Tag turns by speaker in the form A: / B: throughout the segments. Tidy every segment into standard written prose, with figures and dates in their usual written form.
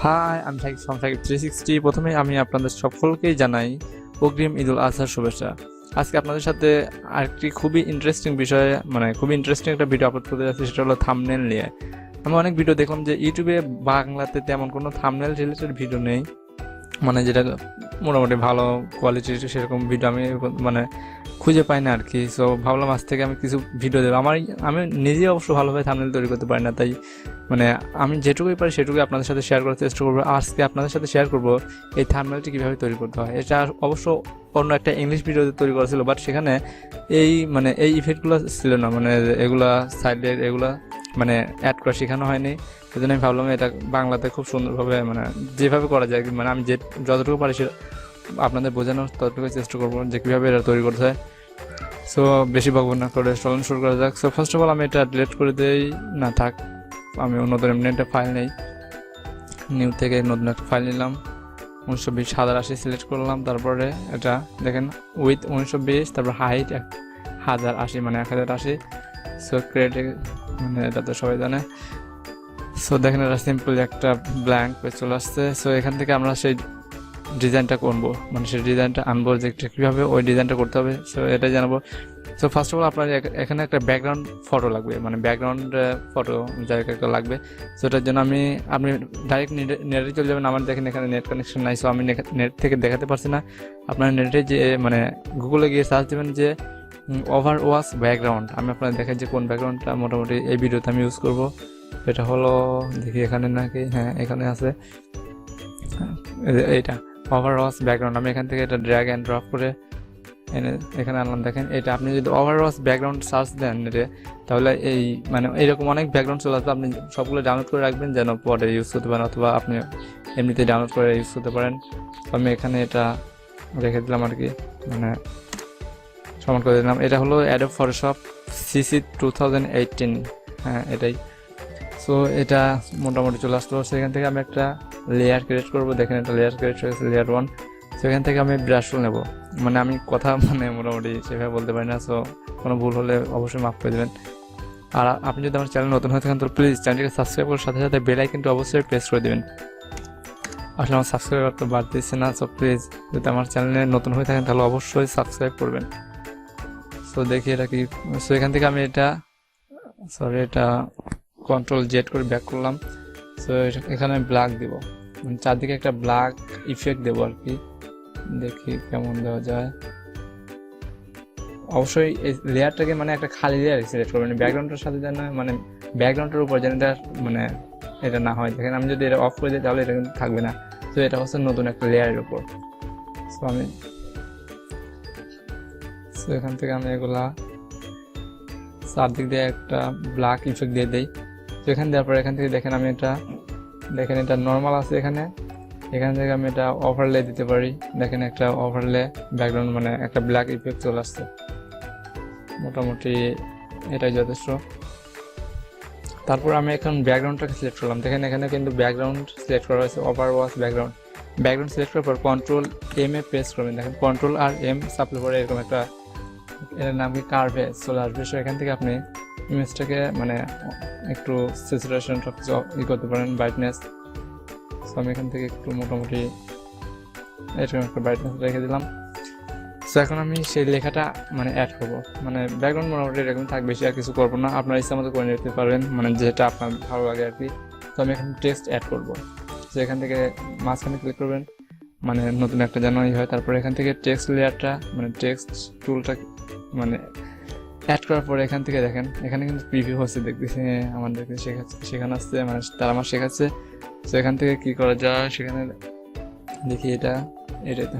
A: High, আমি থাকি from থাকি 360। প্রথমে আমি আপনাদের সকলকেই জানাই অগ্রিম ঈদুল আজহার শুভেচ্ছা। আজকে আপনাদের সাথে আরেকটি খুবই ইন্টারেস্টিং বিষয়ে খুবই ইন্টারেস্টিং একটা ভিডিও আপলোড করতে যাচ্ছি, সেটা হলো থাম্বনেল নিয়ে। আমি অনেক ভিডিও দেখলাম যে ইউটিউবে বাংলাতে তেমন কোনো থাম্বনেল রিলেটেড ভিডিও নেই, যেটা মোটামুটি ভালো কোয়ালিটির সেরকম ভিডিও আমি খুঁজে পাই না আর কি। সো ভাবলাম আজ থেকে আমি কিছু ভিডিও দেবো। আমি নিজেই অবশ্য ভালোভাবে থাম্বনেল তৈরি করতে পারি না, তাই আমি যেটুকুই পারি সেটুকুই আপনাদের সাথে শেয়ার করার চেষ্টা করবো। আজকে আপনাদের সাথে শেয়ার করবো এই থাম্বনেলটি কীভাবে তৈরি করতে হয়। এটা অবশ্য অন্য একটা ইংলিশ ভিডিওতে তৈরি করা ছিল, বাট সেখানে এই ইফেক্টগুলো ছিল না, এগুলা সাইডের এগুলা অ্যাড করা শেখানো হয়নি। সেই জন্য আমি ভাবলাম এটা বাংলাতে খুব সুন্দরভাবে যেভাবে করা যায়, আমি যতটুকু পারি সে আপনাদের বোঝানোর ততটুকু চেষ্টা করবো যে কীভাবে এটা তৈরি করতে হয়। সো বেশি বকবো না করে চলন শুরু করা যাক। সো ফার্স্ট অফ অল আমি এটা ডিলিট করে দেই, না থাক, আমি নতুন এমনি একটা ফাইল নেই, নিউ থেকে নতুন একটা ফাইল নিলাম। 1920 সিলেক্ট করলাম, তারপরে এটা দেখেন উইথ 1920, তারপর হাইট 1080 1080। সো ক্রিয়েট এটা তো সবাই জানে। সো দেখেন এটা সিম্পল একটা ব্ল্যাঙ্ক পেজ চলে আসছে। সো এখান থেকে আমরা সেই ডিজাইনটা করবো, সেই ডিজাইনটা আনবো, যে কীভাবে ওই ডিজাইনটা করতে হবে সো এটাই জানাবো। সো ফার্স্ট অফ অল আপনার এখানে একটা ব্যাকগ্রাউন্ড ফটো লাগবে, ব্যাকগ্রাউন্ড ফটো জায়গা একটা লাগবে। সো এটার জন্য আপনি ডাইরেক্ট নেটে চলে যাবেন। আমার দেখেন এখানে নেট কানেকশন নাই, সো আমি নেট থেকে দেখাতে পারছি না। আপনার নেটে যে গুগলে গিয়ে সার্চ দেবেন যে ওভার ওয়াশ ব্যাকগ্রাউন্ড। আমি আপনাদের দেখাই যে কোন ব্যাকগ্রাউন্ডটা মোটামুটি এই ভিডিওতে আমি ইউজ করবো। এটা হলো, দেখি এখানে নাকি, হ্যাঁ এখানে আছে এইটা ওভার ওয়াশ ব্যাকগ্রাউন্ড। আমি এখান থেকে এটা ড্র্যাগ অ্যান্ড ড্রপ করে এখানে আনলাম। দেখেন এটা আপনি যদি ওভার ওয়াশ ব্যাকগ্রাউন্ড সার্চ দেন নেটে, তাহলে এইরকম অনেক ব্যাকগ্রাউন্ড চলে আসবে। আপনি সবগুলো ডাউনলোড করে রাখবেন যেন পরে ইউজ করতে পারেন, অথবা আপনি এমনিতে ডাউনলোড করে ইউজ করতে পারেন। আমি এখানে এটা রেখে দিলাম আর কি, সমান করে দিলাম। এটা হলো অ্যাডোব ফটোশপ CC 2018, হ্যাঁ এটাই। সো এটা মোটামুটি চলে আসলো। সেখান থেকে আমি একটা লেয়ার ক্রিয়েট করবো। দেখেন একটা লেয়ার ক্রিয়েট হয়েছে, লেয়ার 1। সেখান থেকে আমি ব্রাশ টুল নেবো। আমি কথা মোটামুটি সেভাবে বলতে পারি না, সো কোনো ভুল হলে অবশ্যই মাফ করে দেবেন। আর আপনি যদি আমার চ্যানেল নতুন হয়ে থাকেন তো প্লিজ চ্যানেলটিকে সাবস্ক্রাইব করার সাথে সাথে বেল আইকনটি অবশ্যই প্রেস করে দেবেন। আসলে আমার সাবস্ক্রাইবার তো বাদ দিচ্ছে না, সো প্লিজ যদি আমার চ্যানেলে নতুন হয়ে থাকেন তাহলে অবশ্যই সাবস্ক্রাইব করবেন। সো দেখি এটা কি। সো এখান থেকে আমি এটা Ctrl Z করে ব্যাক করলাম। সো এখানে ব্ল্যাক দেবো, চারদিকে একটা ব্ল্যাক ইফেক্ট দেবো আর কি। দেখি কেমন দেওয়া যায়। অবশ্যই এই লেয়ারটাকে একটা খালি লেয়ার সিলেক্ট করবেন, ব্যাকগ্রাউন্ডের সাথে যেন ব্যাকগ্রাউন্ডের উপর যেন এটা এটা না হয়। দেখেন আমি যদি এটা অফ করে দিই তাহলে এটা কিন্তু থাকবে না। তো এটা হচ্ছে নতুন একটা লেয়ারের উপর। সো এখান থেকে আমি এগুলা চারদিক দিয়ে একটা ব্ল্যাক ইফেক্ট দিয়ে দিই। তো এখানে দেওয়ার পর এখান থেকে দেখেন আমি এটা নর্মাল আছে এখান থেকে আমি এটা ওভারলে দিতে পারি। দেখেন একটা ওভারলে ব্যাকগ্রাউন্ড একটা ব্ল্যাক ইফেক্ট চলে আসছে। মোটামুটি এটাই যথেষ্ট। তারপর আমি এখন ব্যাকগ্রাউন্ডটাকে সিলেক্ট করলাম। দেখেন এখানে কিন্তু ব্যাকগ্রাউন্ড সিলেক্ট করা হয়েছে, ওভার ওয়াশ ব্যাকগ্রাউন্ড সিলেক্ট করার পর Ctrl+M প্রেস করবেন। দেখেন Ctrl+M চাপলে পরে এরকম একটা, এর নাম কি কার্ভে চলে আসবে। সো এখান থেকে আপনি ইমেজটাকে একটু স্যাচুরেশন সব কিছু করতে পারেন, ব্রাইটনেস। সো আমি এখান থেকে একটু মোটামুটি এরকম একটা ব্রাইটনেস রেখে দিলাম। সো এখন আমি সেই লেখাটা অ্যাড করবো। ব্যাকগ্রাউন্ড মোটামুটি এরকম থাকবে, বেশি আর কিছু করবো না, আপনার ইচ্ছা মতো করে নিতে পারবেন, যেটা আপনার ভালো লাগে আর কি। তো আমি এখন টেক্সট অ্যাড করবো। সো এখান থেকে মাঝখানে ক্লিক করবেন, নতুন একটা যেন হয়। তারপরে এখান থেকে টেক্সট লেয়ারটা টেক্সট টুলটা অ্যাড করার পরে এখান থেকে দেখেন এখানে কিন্তু প্রিভিউ হচ্ছে, দেখতেছি আমাদেরকে শেখানো আসছে, তারা আমার শেখাচ্ছে। তো এখান থেকে কি করা যায় সেখানে দেখি এটা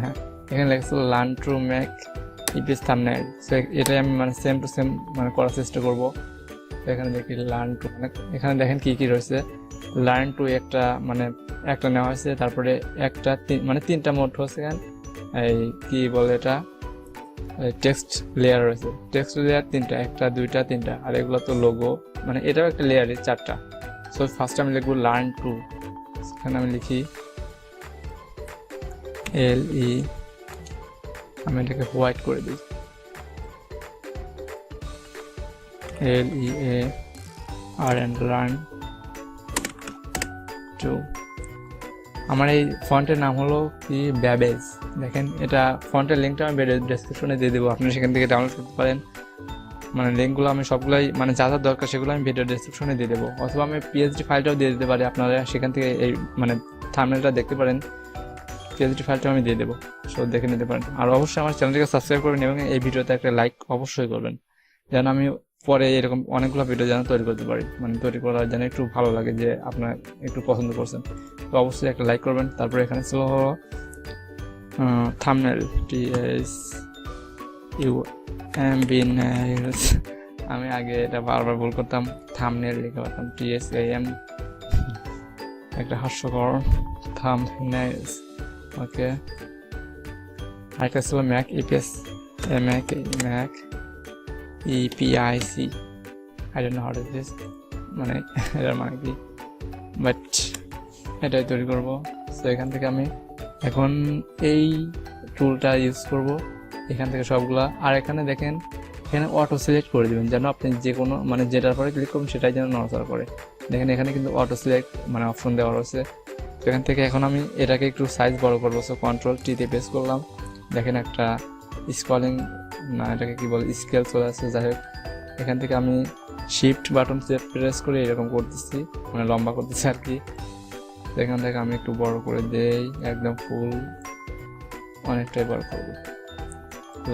A: হ্যাঁ এখানে লেখা learn to make EPS thumbnail. So এটাই আমি সেম টু সেম করার চেষ্টা করবো। এখানে দেখি লার্ন টু, এখানে দেখেন কি কি রয়েছে। লার্ন টু একটা নেওয়া হয়েছে, তারপরে একটা তিনটা মোড হচ্ছে। এই কি বলে এটা, টেক্সট লেয়ার রয়েছে, টেক্সট লেয়ার তিনটা, একটা দুইটা তিনটা, আর এগুলো তো লোগো, এটাও একটা লেয়ারে চারটা। সো ফার্স্ট আমি লিখবো লার্ন টু। সেখানে আমি লিখি LE, আমি এটাকে হোয়াইট করে দিই, LEA, লার্ন 2। আমার এই ফন্টের নাম হলো কি ব্যাবেজ। দেখেন এটা ফন্টের লিঙ্কটা আমি ভিডিও ডেসক্রিপশনে দিয়ে দেবো, আপনি সেখান থেকে ডাউনলোড করতে পারেন। মানে লিঙ্কগুলো আমি সবগুলাই মানে যা যা দরকার সেগুলো আমি ভিডিও ডেসক্রিপশনে দিয়ে দেবো, অথবা আমি পিএইচডি ফাইলটাও দিয়ে দিতে পারি, আপনারা সেখান থেকে এই মানে থাম্বনেলটা দেখতে পারেন, পিএইচডি ফাইলটাও আমি দিয়ে দেবো, সো দেখে নিতে পারেন। আর অবশ্যই আমার চ্যানেলটিকে সাবস্ক্রাইব করবেন এবং এই ভিডিওতে একটা লাইক অবশ্যই করবেন, যেন আমি পরে এরকম অনেকগুলো ভিডিও যেন তৈরি করতে পারি, মানে তৈরি করার যেন একটু ভালো লাগে যে আপনার একটু পছন্দ করছেন। তো অবশ্যই একটা লাইক করবেন। তারপরে এখানে ছিল থাম্বনেল, THUMB, আমি আগে এটা বারবার ভুল করতাম, থাম্বনেল লিখে পারতাম TSAM, একটা হাস্যকর থাম্বনেল। ওকে, আরেকটা ছিল Mac EPS, Mac EPIC, I don't know how to do this, মানে এটার মানে কি, বাট এটাই তৈরি করবো। তো এখান থেকে আমি এখন এই টুলটা ইউজ করব, এখান থেকে সবগুলা। আর এখানে দেখেন এখানে অটো সিলেক্ট করে দেবেন, যেন আপনি যে কোনো মানে যেটার পরে ক্লিক করবেন সেটাই যেন নড়াচড়া করে। দেখেন এখানে কিন্তু অটো সিলেক্ট মানে অপশন দেওয়া রয়েছে। তো এখান থেকে এখন আমি এটাকে একটু সাইজ বড় করবো, সো Ctrl+T প্রেস করলাম, দেখেন একটা স্ক্রলিং না এটাকে কি বলে স্কেল চলে আসছে। যাই হোক, এখান থেকে আমি শিফট বাটন প্রেস করে এরকম করতেছি, মানে লম্বা করতেছি আর কি। এখান থেকে আমি একটু বড় করে দেই, একদম ফুল অনেকটাই বড় করবো,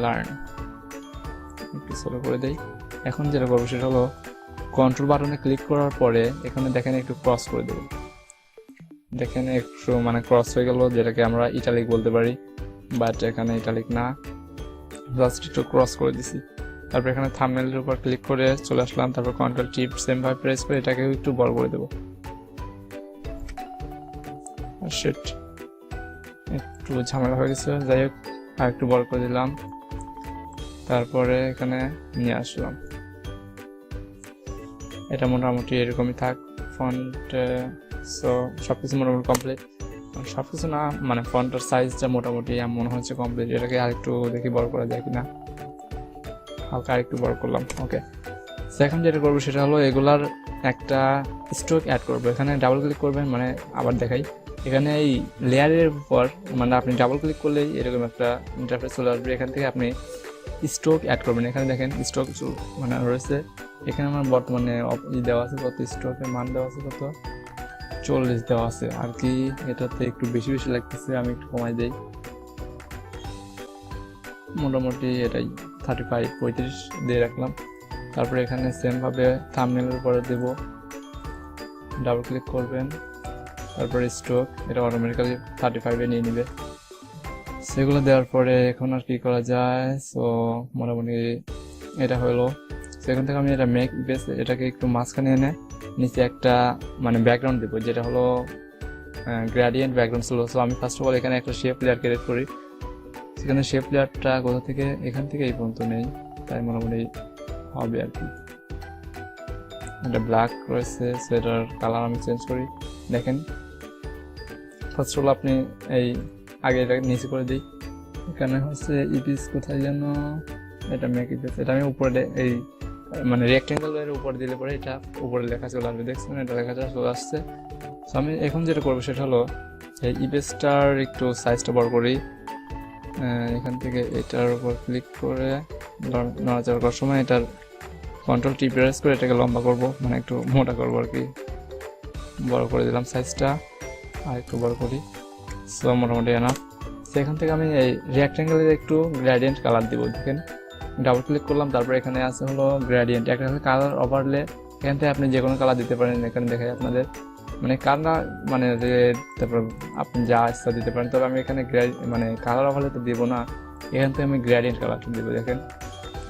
A: লার্ন একটু স্লো করে দেই। এখন যেটা করবো সেটা হলো কন্ট্রোল বাটনে ক্লিক করার পরে এখানে দেখেন একটু ক্রস করে দেবো, দেখেন একটু মানে ক্রস হয়ে গেল, যেটাকে আমরা ইটালিক বলতে পারি, বাট এখানে ইটালিক না, জাস্ট একটু ক্রস করে দিছি। তারপর এখানে থাম্বনেলের উপর ক্লিক করে চলে আসলাম, তারপর Ctrl+T সেম ভাবে প্রেস করে এটাকে একটু বড় করে দেবো, শিট একটু ঝামেলা হয়ে গেছে। যাই হোক, আর একটু বড় করে দিলাম, তারপরে এখানে নিয়ে আসলাম। এটা মোটামুটি এরকমই থাক ফন্ট। সো সবকিছু মোটামুটি কমপ্লিট, সবকিছু না মানে ফন্টের সাইজটা মোটামুটি মনে হচ্ছে কমপ্লিট। এটাকে আরেকটু দেখি বড় করা যায় কিনা, হালকা আরেকটু বড় করলাম। ওকে, এখন যেটা করবো সেটা হলো এগুলার একটা স্ট্রোক অ্যাড করবো। এখানে ডাবল ক্লিক করবেন, মানে আবার দেখাই, এখানে এই লেয়ারের উপর মানে আপনি ডাবল ক্লিক করলেই এরকম একটা ইন্টারফেস চলে আসবে। এখান থেকে আপনি স্ট্রোক অ্যাড করবেন। এখানে দেখেন স্ট্রোক মানে রয়েছে, এখানে আমার বর্তমানে দেওয়া আছে কত, স্ট্রোকের মান দেওয়া আছে কত, 40 দেওয়া আছে আর কি। এটাতে একটু বেশি বেশি লাগতেছে, আমি একটু কমাই দেই, মোটামুটি এটাই 35-35 দিয়ে রাখলাম। তারপরে এখানে সেম ভাবে থাম্বনেলের উপরে দেব, ডাবল ক্লিক করবেন, তারপরে স্ট্রোক, এটা অটোমেটিক্যালি 35-এ নিয়ে নিবে। সেগুলো দেওয়ার পরে এখন আর কি করা যায়, সো মোটামুটি এটা হলো। সেখান থেকে আমি এটা মেক বেস, এটাকে একটু মাঝখানে এনে নিচে একটা মানে ব্যাকগ্রাউন্ড দেবো, যেটা হলো গ্রেডিয়েন্ট ব্যাকগ্রাউন্ড ছিল। সো আমি ফার্স্ট অফ অল এখানে একটা শেপ লেয়ার ক্রিয়েট করি। সেখানে শেপ লেয়ারটা কোথা থেকে, এখান থেকে এই পর্যন্ত নেই, তাই মোটামুটি হবে আর কি। এটা ব্ল্যাক রয়েছে, সেটার কালার আমি চেঞ্জ করি। দেখেন ফার্স্ট অফ অল আপনি এই আগে এটা নিচে করে দিই, এখানে হচ্ছে ইপিস কোথায় যেন, এটা মেক ইপিস, এটা আমি উপরে এই মানে রেক্টেঙ্গেল এর উপর দিলে পরে এটা উপরে লেখা চলে আসবে, দেখছেন এটা লেখাটা চলে আসছে। তো আমি এখন যেটা করবো সেটা হলো এই ইপিসটার একটু সাইজটা বড় করি। এখান থেকে এটার উপর ক্লিক করে নড়াচড়া করার সময় এটার Ctrl+T প্রেস করে এটাকে লম্বা করব, মানে একটু মোটা করবো আর কি। বড় করে দিলাম সাইজটা, আর একটু বড় করি, সো মোটামুটি এনাফ। সেখান থেকে আমি এই রেক্টেঙ্গেলের একটু গ্রেডিয়েন্ট কালার দিব। দেখেন ডাবল ক্লিক করলাম, তারপরে এখানে আছে হলো গ্রেডিয়েন্ট, একটা কালার ওভারলে, এখান থেকে আপনি যে কোনো কালার দিতে পারেন। এখানে দেখাই আপনাদের মানে কালার মানে রেড, তারপর আপনি যা ইচ্ছা দিতে পারেন। তবে আমি এখানে মানে কালার ওভারলে তো দিব না, এখান থেকে আমি গ্রেডিয়েন্ট কালারটা দিব। দেখেন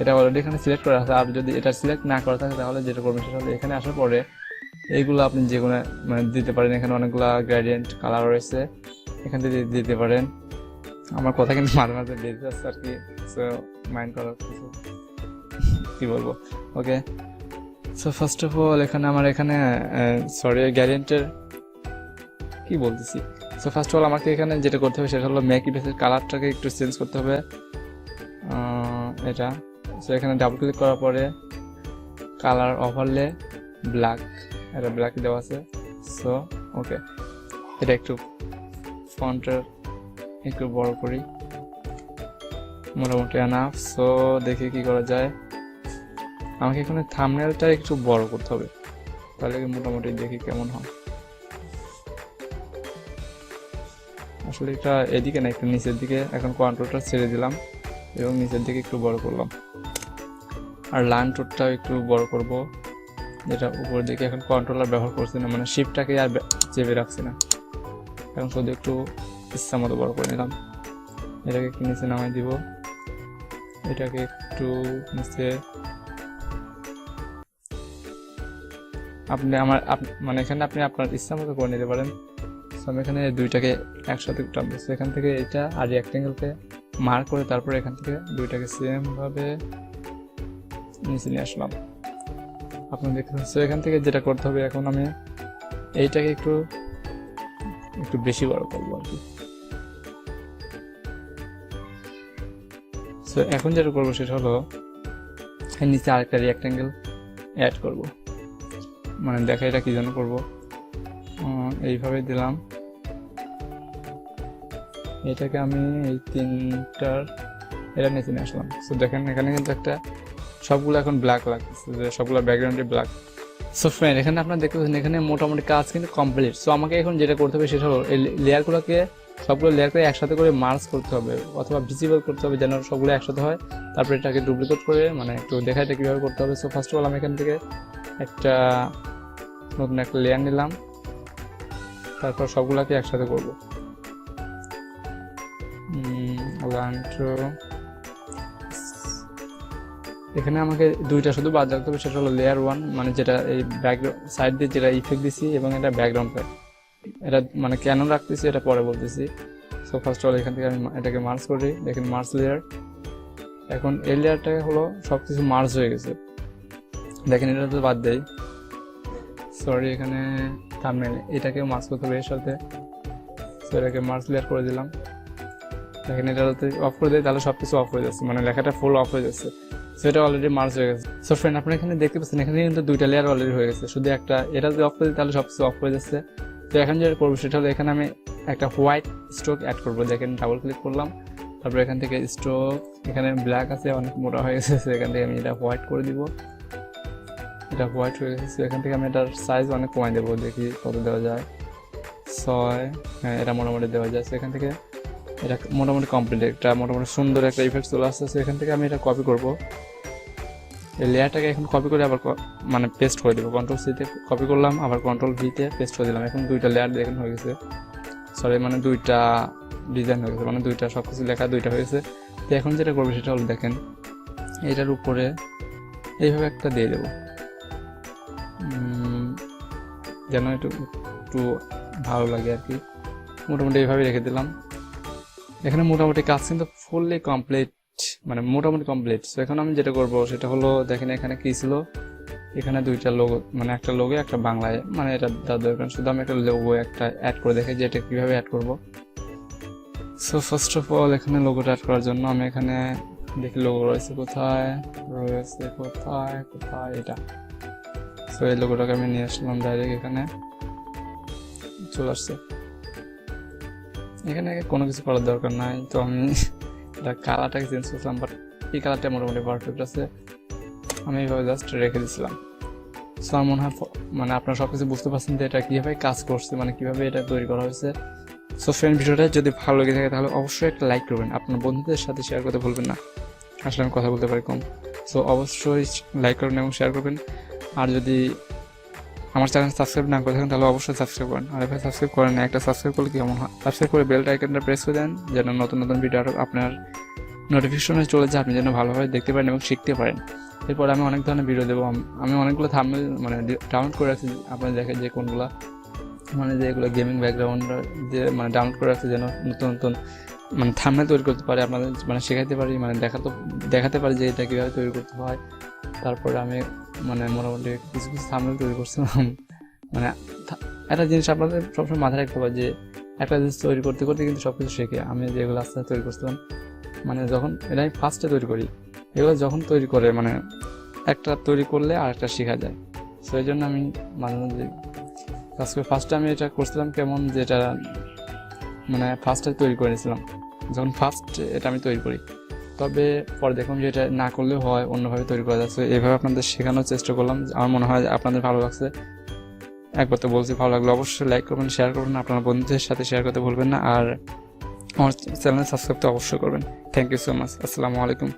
A: এটা অলরেডি এখানে সিলেক্ট করা আছে, আর যদি এটা সিলেক্ট না করা থাকে তাহলে যেটা করবেন সেটা হলো এখানে আসার পরে এইগুলো আপনি যে কোনো মানে দিতে পারেন। এখানে অনেকগুলো গ্রেডিয়েন্ট কালার রয়েছে, এখান থেকে দিতে পারেন। আমার কথা কিন্তু মাঝে মাঝে বেরিয়ে যাচ্ছে আর কি, সো মাইন্ড করার কিছু কি বলবো। ওকে, সো ফার্স্ট অফ অল এখানে আমার এখানে সরি গ্রেডিয়েন্টের কি বলতেছি। সো ফার্স্ট অফ অল আমাকে এখানে যেটা করতে হবে সেটা হলো মেক ইপিসের কালারটাকে একটু চেঞ্জ করতে হবে, এটা। সো এখানে ডাবল ক্লিক করার পরে কালার ওভারলে ব্ল্যাক, এটা ব্ল্যাক দেওয়া আছে। সো ওকে, এটা একটু ফন্টের একটু বড় করি, মোটামুটি এনাফ। সো দেখি কি করা যায়। আমাকে এখানে থাম্বনেলটা একটু বড় করতে হবে, তাহলে মোটামুটি দেখি কেমন হয়। আসলে এটা এদিকে না, একটু নিচের দিকে। এখন কন্ট্রোলটা ছেড়ে দিলাম এবং নিচের দিকে একটু বড় করলাম। আর লাইন টোটটাও একটু বড় করব, যেটা উপরের দিকে। এখন কন্ট্রোলার ব্যবহার করছি না, মানে শিফটটাকে আর চেপে রাখছি না। এখন শুধু একটু ইচ্ছা মতো বড় করে নিলাম। এটাকে একটু নিচে নামাই দিব, এটাকে একটু নিচে। আপনি মানে এখানে আপনি আপনার ইচ্ছা মতো করে নিতে পারেন। আমি এখানে দুইটাকে একসাথে টানবো। এখান থেকে এটা আর রেক্টেঙ্গেলকে মার্ক করে তারপরে এখান থেকে দুইটাকে সেম ভাবে নিচে নিয়ে আসলাম। আপনার দেখতে পাচ্ছেন এখান থেকে যেটা করতে হবে, এখন আমি এইটাকে একটু বেশি বড় করবো আর কি। সো এখন যেটা করবো সেটা হলো নিচে আরেকটা রেক্টেঙ্গেল অ্যাড করব। মানে দেখা এটা কি জন্য করবো, এইভাবে দিলাম। এটাকে আমি এই তিনটার এটা নিচে নিয়ে আসলাম। সো দেখেন এখানে কিন্তু একটা সবগুলো এখন ব্ল্যাক লাগতেছে, সবগুলো ব্যাকগ্রাউন্ডে ব্ল্যাক। সো ফ্রেন্ড, এখানে আপনারা দেখতে পাচ্ছেন এখানে মোটামুটি কাজ কিন্তু কমপ্লিট। সো আমাকে এখন যেটা করতে হবে সেটা হলো এই লেয়ারগুলোকে সবগুলো লেয়ারকে একসাথে করে মার্জ করতে হবে অথবা ভিজিবল করতে হবে, যেন সবগুলো একসাথে হয়। তারপরে এটাকে ডুপ্লিকেট করে মানে একটু দেখা এটা কীভাবে করতে হবে। সো ফার্স্ট অফ অল আমি এখান থেকে একটা নতুন একটা লেয়ার নিলাম, তারপর সবগুলোকে একসাথে করবো। এখানে আমাকে দুইটা শুধু বাদ রাখতে হবে, সেটা হলো লেয়ার 1 মানে যেটা এই ব্যাকগ্রাউন্ড সাইড দিয়ে যেটা ইফেক্ট দিছি, এবং এটা ব্যাকগ্রাউন্ড প্যাক। এটা মানে কেন রাখতেছি এটা পরে বলতেছি। সো ফার্স্ট অল এখান থেকে আমি এটাকে মার্জ করি। দেখেন মার্জ লেয়ার। এখন এই লেয়ারটা হলো সব কিছু মার্জ হয়ে গেছে। দেখেন এটা তো বাদ দেই, সরি, এখানে থাম্বনেল এটাকেও মার্জ করতে হবে এর সাথে। সো এটাকে মার্জ লেয়ার করে দিলাম। দেখেন এটা অফ করে দিই, তাহলে সব কিছু অফ হয়ে যাচ্ছে, মানে লেখাটা ফুল অফ হয়ে যাচ্ছে। সো এটা অলরেডি মার্জ হয়ে গেছে। সো ফ্রেন্ড, আপনারা এখানে দেখতে পাচ্ছেন এখানে কিন্তু দুইটা লেয়ার অলরেডি হয়ে গেছে, শুধু একটা। এটা যদি অফ করে দিই তাহলে সব কিছু অফ হয়ে যাচ্ছে। তো এখন যেটা করবো সেটা হলো এখানে আমি একটা হোয়াইট স্ট্রোক অ্যাড করবো। দেখেন ডাবল ক্লিক করলাম, তারপরে এখান থেকে স্ট্রোক, এখানে ব্ল্যাক আছে অনেক মোটা হয়ে গেছে, এখান থেকে আমি এটা হোয়াইট করে দিব। এটা হোয়াইট হয়ে গেছে। এখান থেকে আমি এটার সাইজ অনেক কমাই দেবো, দেখি কত দেওয়া যায়। 6, হ্যাঁ এটা মোটামুটি দেওয়া যায়। এখান থেকে এটা মোটামুটি কমপ্লিট, একটা মোটামুটি সুন্দর একটা ইফেক্ট চলে আসছে। এখান থেকে আমি এটা কপি করব, এই লেয়ারটাকে এখন কপি করে আবার মানে পেস্ট করে দেবো। কন্ট্রোল সিতে কপি করলাম, আবার কন্ট্রোল ভিতে পেস্ট করে দিলাম। এখন দুইটা লেয়ার দেখেন হয়ে গেছে, সরি মানে দুইটা ডিজাইন হয়ে গেছে, মানে দুইটা সব কিছু লেখা দুইটা হয়ে গেছে। তো এখন যেটা করবো সেটা হলো দেখেন এটার উপরে এইভাবে একটা দিয়ে দেবো, যেন একটু ভালো লাগে আর কি। মোটামুটি এইভাবে রেখে দিলাম। এখানে মোটামুটি কাজ কিন্তু ফুললি কমপ্লিট, মানে মোটামুটি কমপ্লিট। সো এখন আমি যেটা করবো সেটা হলো দেখেন এখানে কি ছিল, এখানে দুইটা লোগো, মানে একটা লোগো একটা বাংলায়, মানে এটা দরকার। শুধু আমি একটা লোগো একটা অ্যাড করে দেখি যে এটা কীভাবে অ্যাড করবো। সো ফার্স্ট অফ অল এখানে লোগোটা অ্যাড করার জন্য আমি এখানে দেখি লোগো রয়েছে কোথায়, এটা। সো এই লোগোটাকে আমি নিয়ে আসলাম ডাইরেক্ট, এখানে চলে আসছে। এখানে কোনো কিছু করার দরকার নাই, তো আমি এটা কালারটাকে চেঞ্জ করছিলাম, বাট এই কালারটা মোটামুটি পারফেক্ট আছে। আমি এইভাবে জাস্ট রেখে দিয়েছিলাম। সো আমার মনে হয় মানে আপনারা সব কিছু বুঝতে পারছেন যে এটা কীভাবে কাজ করছে, মানে কীভাবে এটা তৈরি করা হয়েছে। সো ফ্রেন্ড, ভিডিওটা যদি ভালো লেগে থাকে তাহলে অবশ্যই একটা লাইক করবেন, আপনার বন্ধুদের সাথে শেয়ার করতে ভুলবেন না। আসলে আমি কথা বলতে পারি কম, সো অবশ্যই লাইক করবেন এবং শেয়ার করবেন। আর যদি আমার চ্যানেল সাবস্ক্রাইব না করে থাকেন তাহলে অবশ্যই সাবস্ক্রাইব করেন। আর এবার সাবস্ক্রাইব করেন না, একটা সাবস্ক্রাইব করলে কেমন হয়, সাবস্ক্রাইব করে বেলটা আইকনটা প্রেস করে দেন, যেন নতুন নতুন ভিডিও আপনার নোটিফিকেশনে চলে যায়, আপনি যেন ভালোভাবে দেখতে পারেন এবং শিখতে পারেন। এরপর আমি অনেক ধরনের ভিডিও দেবো। আমি অনেকগুলো থাম্বনেল মানে ডাউনলোড করে রাখছি, আপনারা দেখেন যে কোনগুলো, মানে যে এগুলো গেমিং ব্যাকগ্রাউন্ড যে মানে ডাউনলোড করে রাখছি, যেন নতুন নতুন মানে থাম্বনেল তৈরি করতে পারে, আপনাদের মানে শেখাতে পারি, মানে দেখাতে পারি যে এটা কীভাবে তৈরি করতে হয়। তারপরে আমি মানে মোটামুটি কিছু কিছু থাম্বনেল তৈরি করছিলাম। মানে একটা জিনিস আপনাদের সবসময় মাথায় রাখতে হবে যে একটা জিনিস তৈরি করতে করতে কিন্তু সব কিছু শেখে। আমি যেগুলো আস্তে আস্তে তৈরি করছিলাম, মানে যখন এটা আমি ফার্স্টে তৈরি করি, এগুলো যখন তৈরি করে মানে একটা তৈরি করলে আর একটা শেখা যায়। সো এই জন্য আমি মাঝে মাঝে কাজ করে ফার্স্টে আমি এটা করছিলাম কেমন, যেটা মানে ফার্স্টে তৈরি করেছিলাম, যখন ফার্স্ট এটা আমি তৈরি করি। তবে পরে দেখুন যে এটা না করলেও হয়, অন্যভাবে তৈরি করা যাচ্ছে। এভাবে আপনাদের শেখানোর চেষ্টা করলাম, আমার মনে হয় আপনাদের ভালো লাগছে। একবার তো বলছি, ভালো লাগলে অবশ্যই লাইক করবেন, শেয়ার করবেন, আপনার বন্ধুদের সাথে শেয়ার করতে ভুলবেন না। আর আমার চ্যানেল সাবস্ক্রাইব তো অবশ্যই করবেন। Thank you so much. আসসালামু আলাইকুম।